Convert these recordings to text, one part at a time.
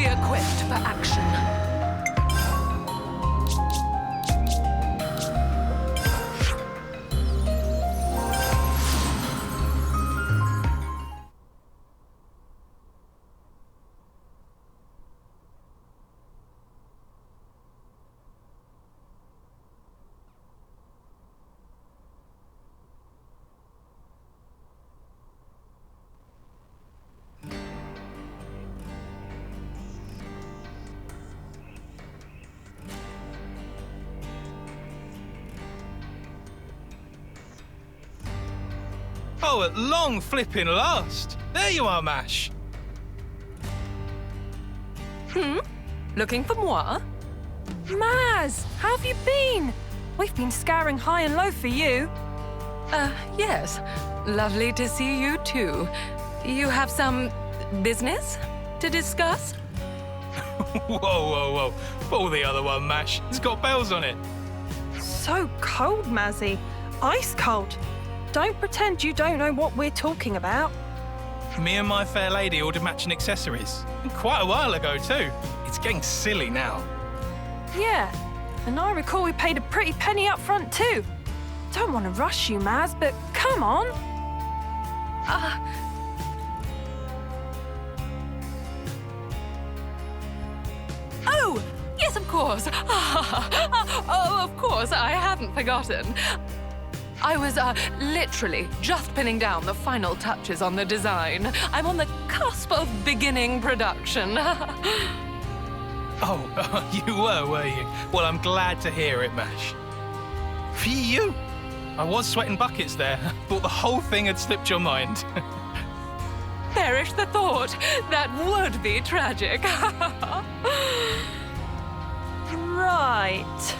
fully equipped for action. Oh, at long flipping last. There you are, Mash. Looking for moi? Maz, how have you been? We've been scouring high and low for you. Yes. Lovely to see you too. You have some business to discuss? Whoa. Pull the other one, Mash. It's got bells on it. So cold, Mazzy. Ice cold. Don't pretend you don't know what we're talking about. Me and my fair lady ordered matching accessories. Quite a while ago, too. It's getting silly now. Yeah, and I recall we paid a pretty penny up front too. Don't want to rush you, Maz, but come on. Oh, yes, of course. Oh, of course, I hadn't forgotten. I was literally just pinning down the final touches on the design. I'm on the cusp of beginning production. Oh, you were you? Well, I'm glad to hear it, Mash. Phew! I was sweating buckets there. Thought the whole thing had slipped your mind. Perish the thought. That would be tragic. Right.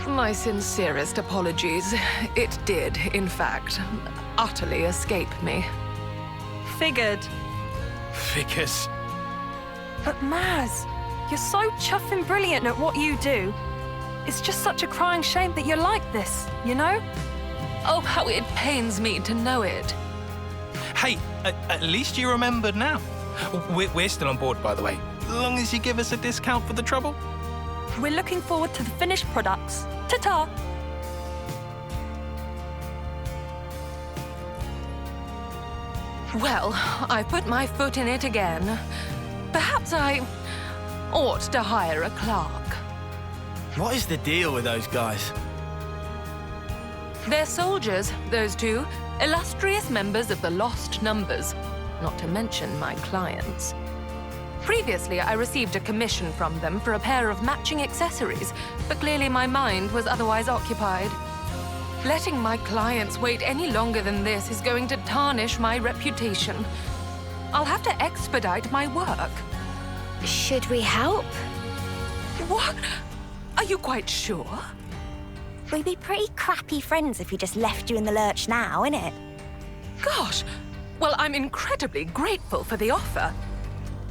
My sincerest apologies. It did, in fact, utterly escape me. Figured. Figures. But Maz, you're so chuffing brilliant at what you do. It's just such a crying shame that you're like this, you know? Oh, how it pains me to know it. Hey, at least you remembered now. We're still on board, by the way. As long as you give us a discount for the trouble. We're looking forward to the finished products. Ta-ta! Well, I put my foot in it again. Perhaps I ought to hire a clerk. What is the deal with those guys? They're soldiers, those two. Illustrious members of the Lost Numbers. Not to mention my clients. Previously, I received a commission from them for a pair of matching accessories, but clearly my mind was otherwise occupied. Letting my clients wait any longer than this is going to tarnish my reputation. I'll have to expedite my work. Should we help? What? Are you quite sure? We'd be pretty crappy friends if we just left you in the lurch now, innit? Gosh! Well, I'm incredibly grateful for the offer.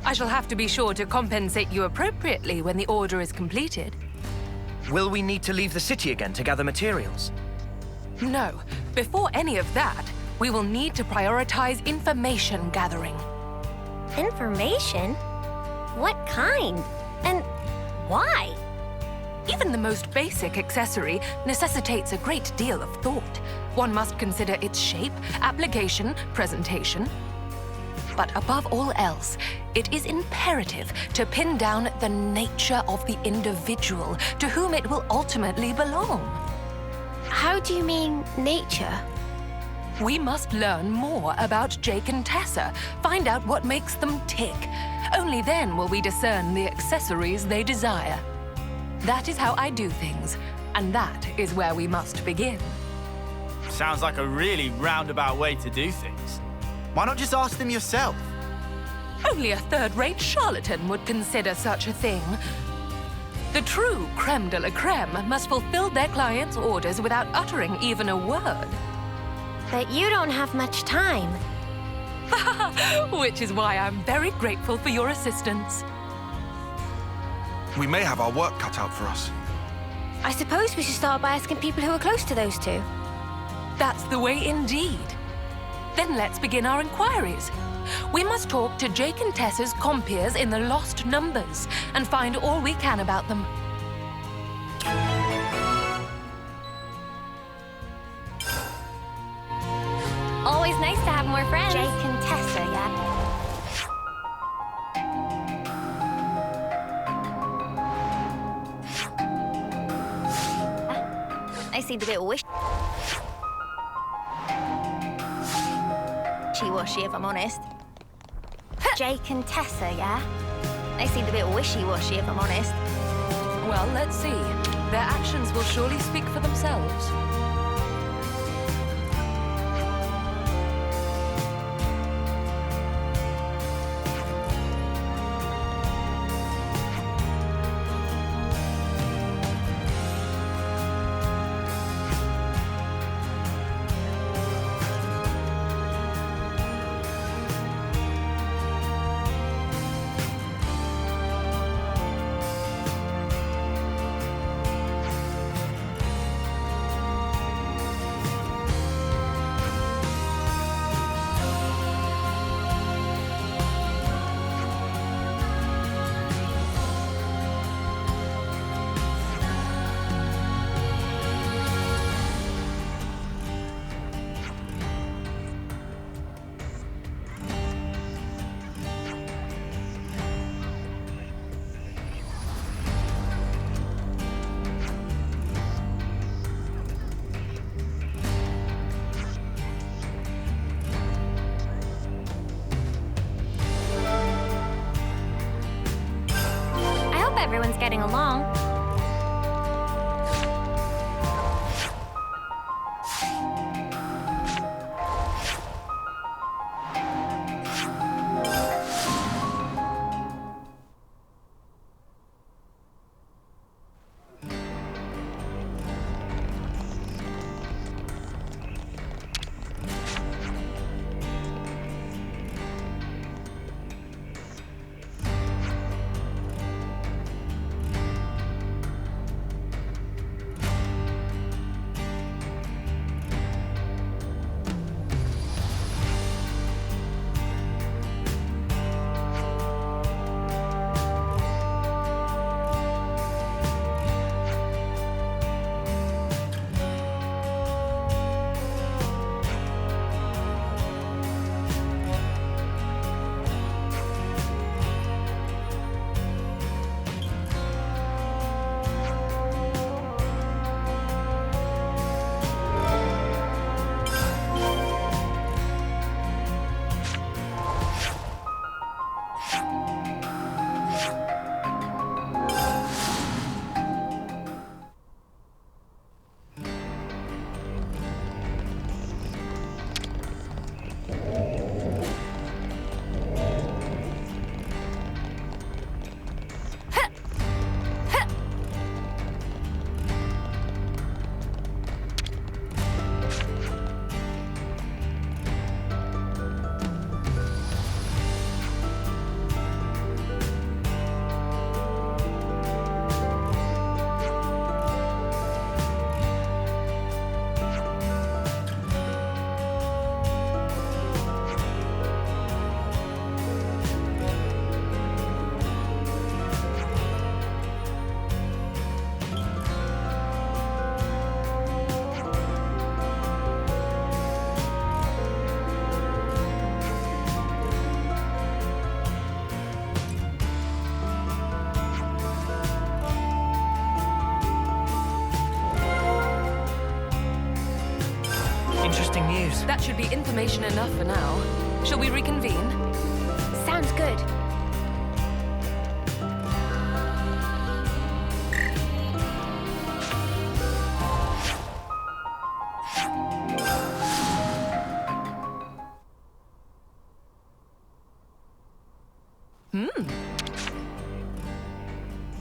I shall have to be sure to compensate you appropriately when the order is completed. Will we need to leave the city again to gather materials? No. Before any of that, we will need to prioritize information gathering. Information? What kind? And why? Even the most basic accessory necessitates a great deal of thought. One must consider its shape, application, presentation. But above all else, it is imperative to pin down the nature of the individual to whom it will ultimately belong. How do you mean, nature? We must learn more about Jake and Tessa, find out what makes them tick. Only then will we discern the accessories they desire. That is how I do things, and that is where we must begin. Sounds like a really roundabout way to do things. Why not just ask them yourself? Only a third-rate charlatan would consider such a thing. The true creme de la creme must fulfill their clients' orders without uttering even a word. But you don't have much time. Which is why I'm very grateful for your assistance. We may have our work cut out for us. I suppose we should start by asking people who are close to those two. That's the way indeed. Then let's begin our inquiries. We must talk to Jake and Tessa's compeers in the Lost Numbers and find all we can about them. Always nice to have more friends. Jake and Tessa, yeah? I seemed a bit wishy-washy, if I'm honest. Jake and Tessa, yeah? I seemed a bit wishy-washy, if I'm honest. Well, let's see. Their actions will surely speak for themselves. Everyone's getting along. Interesting news. That should be information enough for now. Shall we reconvene? Sounds good.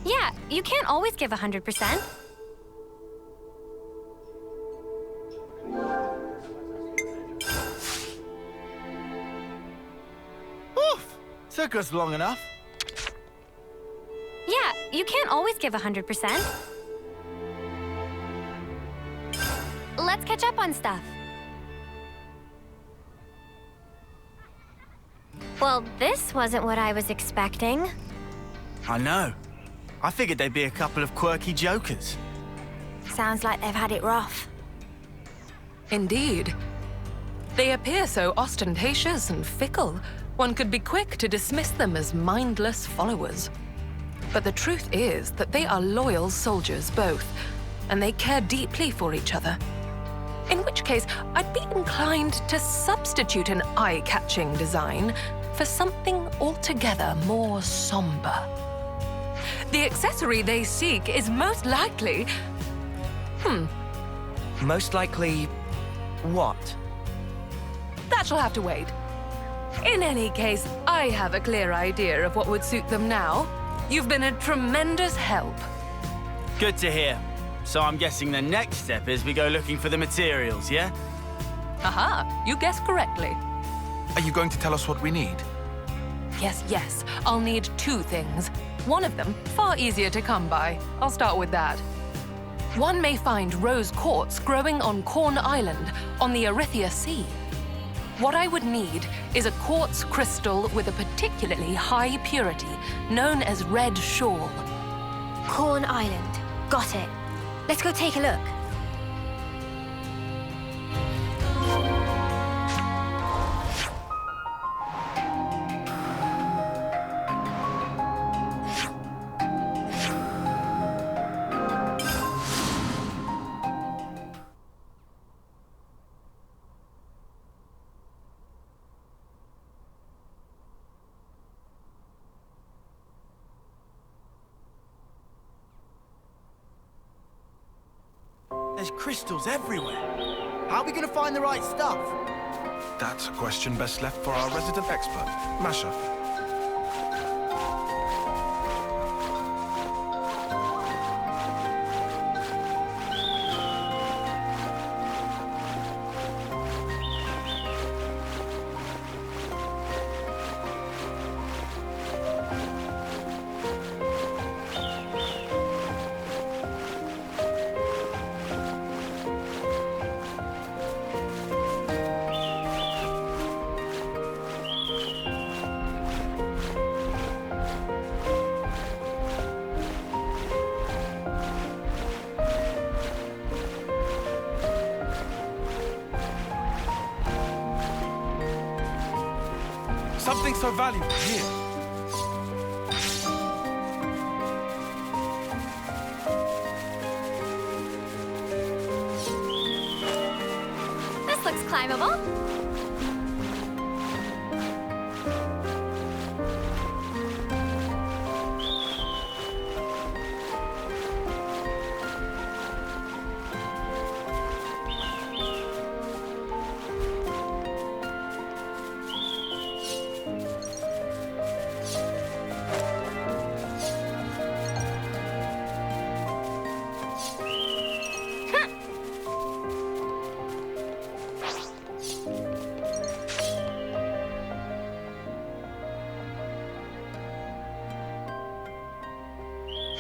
Yeah, you can't always give 100%. Took us long enough. Yeah, you can't always give 100%. Let's catch up on stuff. Well, this wasn't what I was expecting. I know. I figured they'd be a couple of quirky jokers. Sounds like they've had it rough. Indeed. They appear so ostentatious and fickle, one could be quick to dismiss them as mindless followers. But the truth is that they are loyal soldiers both, and they care deeply for each other. In which case, I'd be inclined to substitute an eye-catching design for something altogether more somber. The accessory they seek is most likely... Most likely... what? That shall have to wait. In any case, I have a clear idea of what would suit them now. You've been a tremendous help. Good to hear. So I'm guessing the next step is we go looking for the materials, yeah? Aha, you guessed correctly. Are you going to tell us what we need? Yes, I'll need two things. One of them, far easier to come by. I'll start with that. One may find rose quartz growing on Corne Island on the Erythia Sea. What I would need is a quartz crystal with a particularly high purity, known as red Schorl. Corne Island. Got it. Let's go take a look. There's crystals everywhere. How are we going to find the right stuff? That's a question best left for our resident expert, Masha. Something so valuable here. This looks climbable.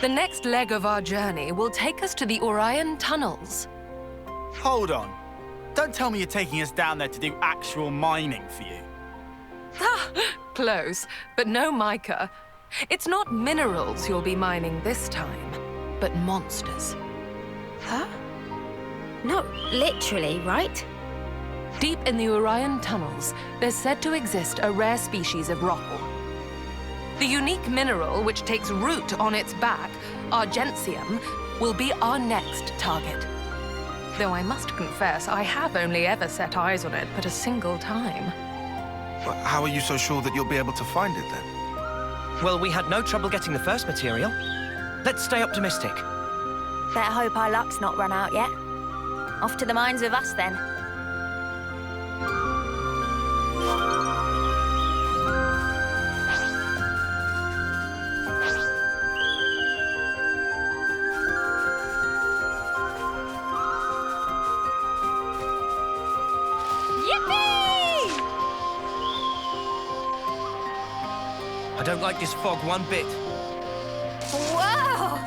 The next leg of our journey will take us to the Urayan Tunnels. Hold on. Don't tell me you're taking us down there to do actual mining for you. Close, but no mica. It's not minerals you'll be mining this time, but monsters. Huh? No, literally, right? Deep in the Urayan Tunnels, there's said to exist a rare species of Ropl. The unique mineral which takes root on its back, Argencium, will be our next target. Though I must confess, I have only ever set eyes on it but a single time. But how are you so sure that you'll be able to find it then? Well, we had no trouble getting the first material. Let's stay optimistic. Better hope our luck's not run out yet. Off to the mines with us, then. I don't like this fog one bit. Whoa!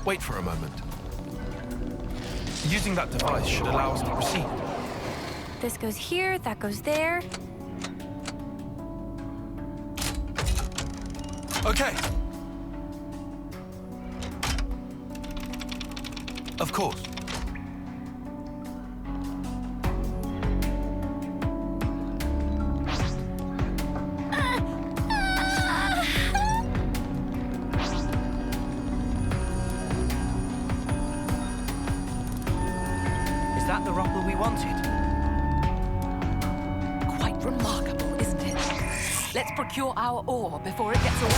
Wait for a moment. Using that device should allow us to proceed. This goes here, that goes there. Okay. Of course. Is that the Ropl we wanted? Quite remarkable, isn't it? Let's procure our ore before it gets away.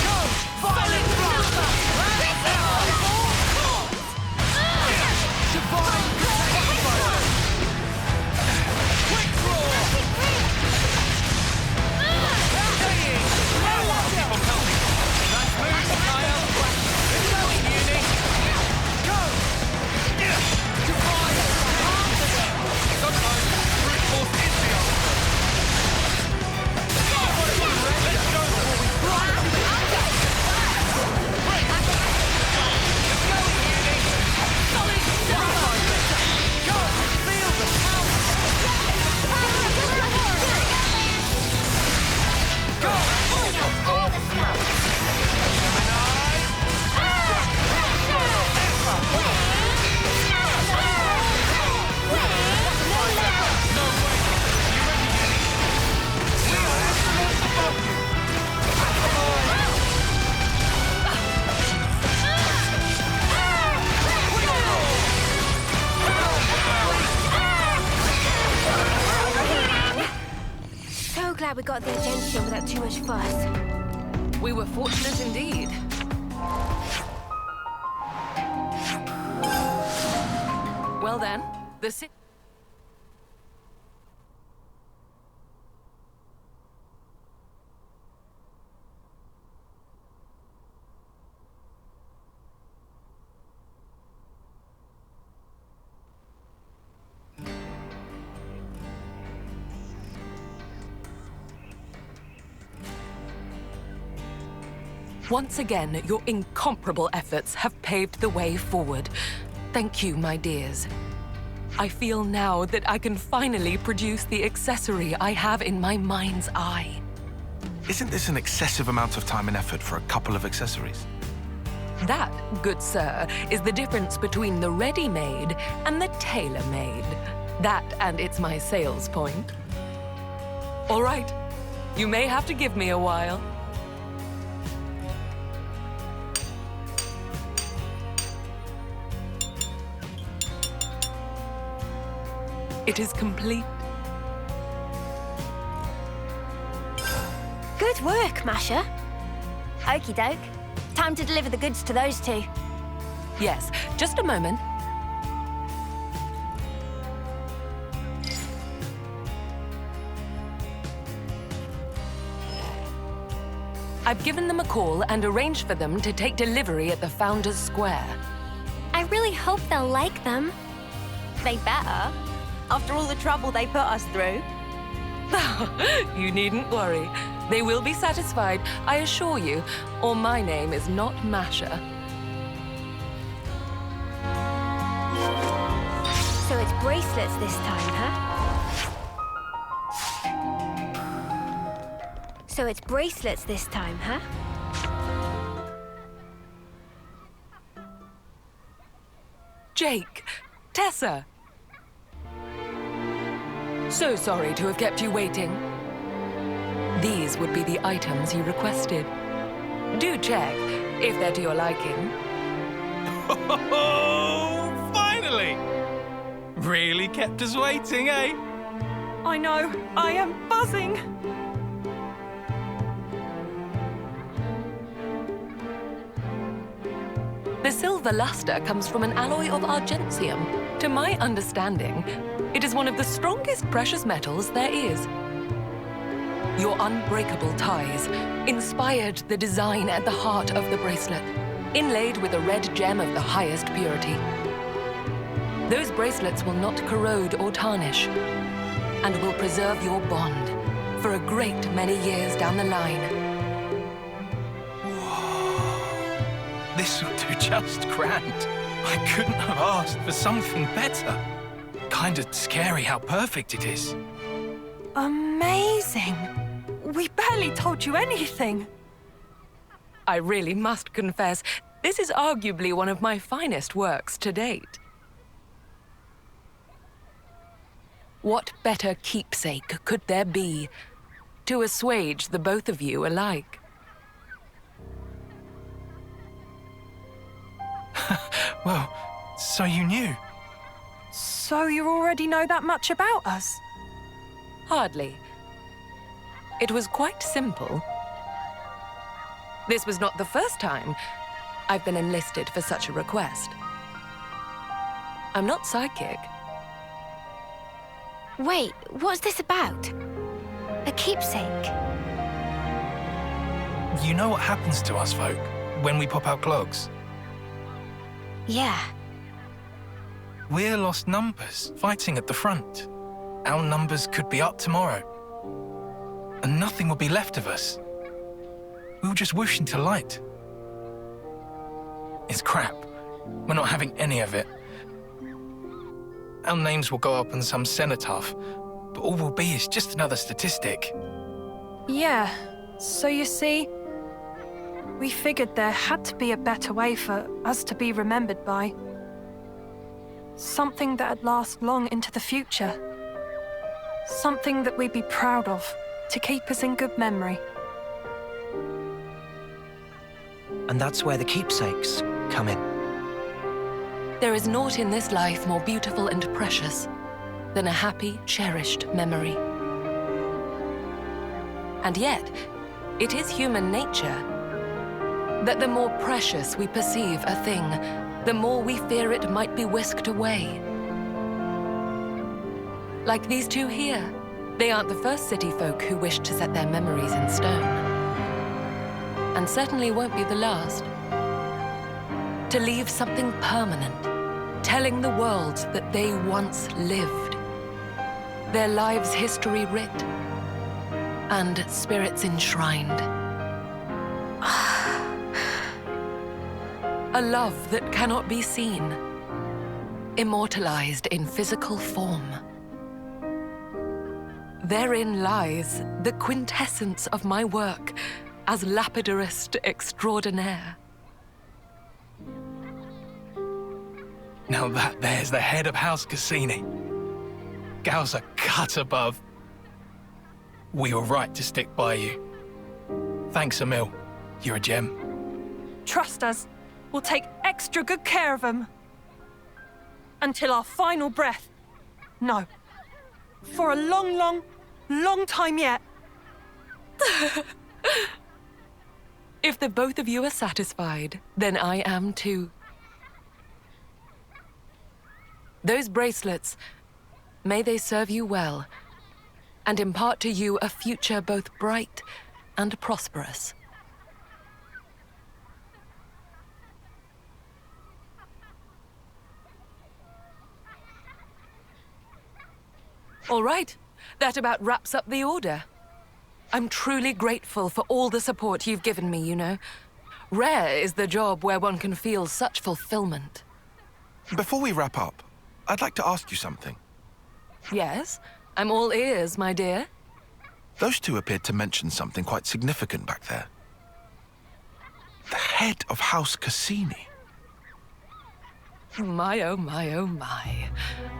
Go! Violent Silver! Divine Protection! Quick Draw! Staying! Keep on coming! Nice move, Kyle! Uni! Go! Divine! Sometimes brute force is the answer. Let's go! Solid Silver! Go! Feel the power! Go! All the smoke. No way! You ready, Uni? We are absolutely above you! So glad we got the Argencium without too much fuss. We were fortunate indeed. Well then, the city. Once again, your incomparable efforts have paved the way forward. Thank you, my dears. I feel now that I can finally produce the accessory I have in my mind's eye. Isn't this an excessive amount of time and effort for a couple of accessories? That, good sir, is the difference between the ready-made and the tailor-made. That, and it's my sales point. All right, you may have to give me a while. It is complete. Good work, Masha. Okie doke. Time to deliver the goods to those two. Yes, just a moment. I've given them a call and arranged for them to take delivery at the Founders Square. I really hope they'll like them. They better. After all the trouble they put us through. You needn't worry. They will be satisfied, I assure you, or my name is not Masha. So it's bracelets this time, huh? So it's bracelets this time, huh? Jake, Tessa. So sorry to have kept you waiting. These would be the items you requested. Do check if they're to your liking. Oh, finally! Really kept us waiting, eh? I know, I am buzzing. The silver luster comes from an alloy of Argencium. To my understanding, it is one of the strongest precious metals there is. Your unbreakable ties inspired the design at the heart of the bracelet, inlaid with a red gem of the highest purity. Those bracelets will not corrode or tarnish, and will preserve your bond for a great many years down the line. This will do just grand. I couldn't have asked for something better. Kinda scary how perfect it is. Amazing. We barely told you anything. I really must confess, this is arguably one of my finest works to date. What better keepsake could there be to assuage the both of you alike? Well, so you knew. So you already know that much about us? Hardly. It was quite simple. This was not the first time I've been enlisted for such a request. I'm not psychic. Wait, what's this about? A keepsake? You know what happens to us folk when we pop out clogs? Yeah. We're lost numbers, fighting at the front. Our numbers could be up tomorrow. And nothing will be left of us. We'll just whoosh into light. It's crap. We're not having any of it. Our names will go up on some cenotaph, but all we'll be is just another statistic. Yeah, so you see, we figured there had to be a better way for us to be remembered by. Something that'd last long into the future. Something that we'd be proud of, to keep us in good memory. And that's where the keepsakes come in. There is naught in this life more beautiful and precious than a happy, cherished memory. And yet, it is human nature that the more precious we perceive a thing, the more we fear it might be whisked away. Like these two here. They aren't the first city folk who wish to set their memories in stone. And certainly won't be the last. To leave something permanent, telling the world that they once lived. Their lives' history writ, and spirits enshrined. A love that cannot be seen, immortalized in physical form. Therein lies the quintessence of my work as lapidarist extraordinaire. Now there's the head of House Cassini. Gals are cut above. We were right to stick by you. Thanks, Emil. You're a gem. Trust us, we'll take extra good care of them. Until our final breath. No. For a long, long, long time yet. If the both of you are satisfied, then I am too. Those bracelets, may they serve you well, and impart to you a future both bright and prosperous. All right, that about wraps up the order. I'm truly grateful for all the support you've given me, you know. Rare is the job where one can feel such fulfillment. Before we wrap up, I'd like to ask you something. Yes, I'm all ears, my dear. Those two appeared to mention something quite significant back there. The head of House Cassini. My, oh my, oh my.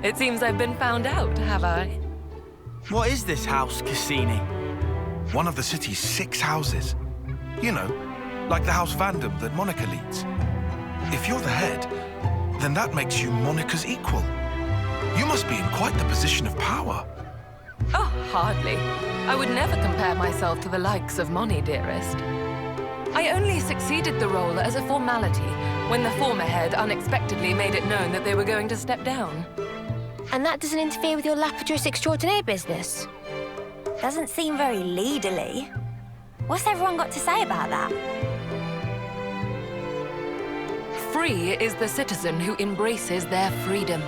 It seems I've been found out, have I? What is this House Cassini? One of the city's 6 houses. You know, like the House Vandam that Monica leads. If you're the head, then that makes you Monica's equal. You must be in quite the position of power. Oh, hardly. I would never compare myself to the likes of Moni, dearest. I only succeeded the role as a formality when the former head unexpectedly made it known that they were going to step down. And that doesn't interfere with your lapidus extraordinaire business? Doesn't seem very leaderly. What's everyone got to say about that? Free is the citizen who embraces their freedom.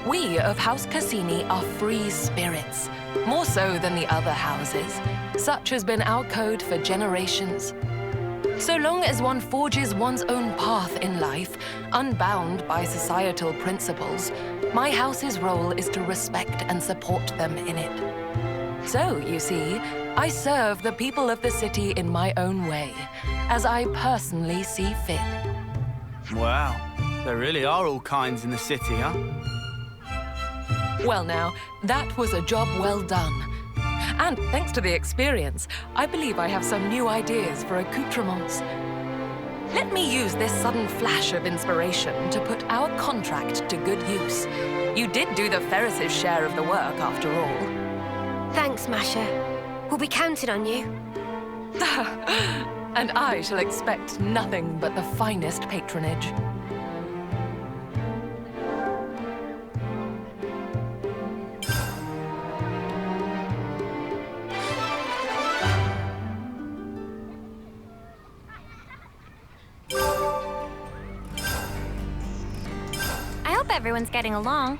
We of House Cassini are free spirits, more so than the other houses. Such has been our code for generations. So long as one forges one's own path in life, unbound by societal principles, my house's role is to respect and support them in it. So, you see, I serve the people of the city in my own way, as I personally see fit. Wow, there really are all kinds in the city, huh? Well now, that was a job well done. And thanks to the experience, I believe I have some new ideas for accoutrements. Let me use this sudden flash of inspiration to put our contract to good use. You did do the Ferris's share of the work, after all. Thanks, Masha. We'll be counting on you. And I shall expect nothing but the finest patronage. I hope everyone's getting along.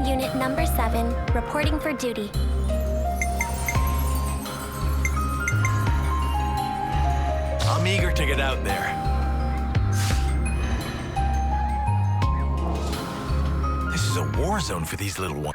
Unit number 7, reporting for duty. I'm eager to get out there. This is a war zone for these little ones.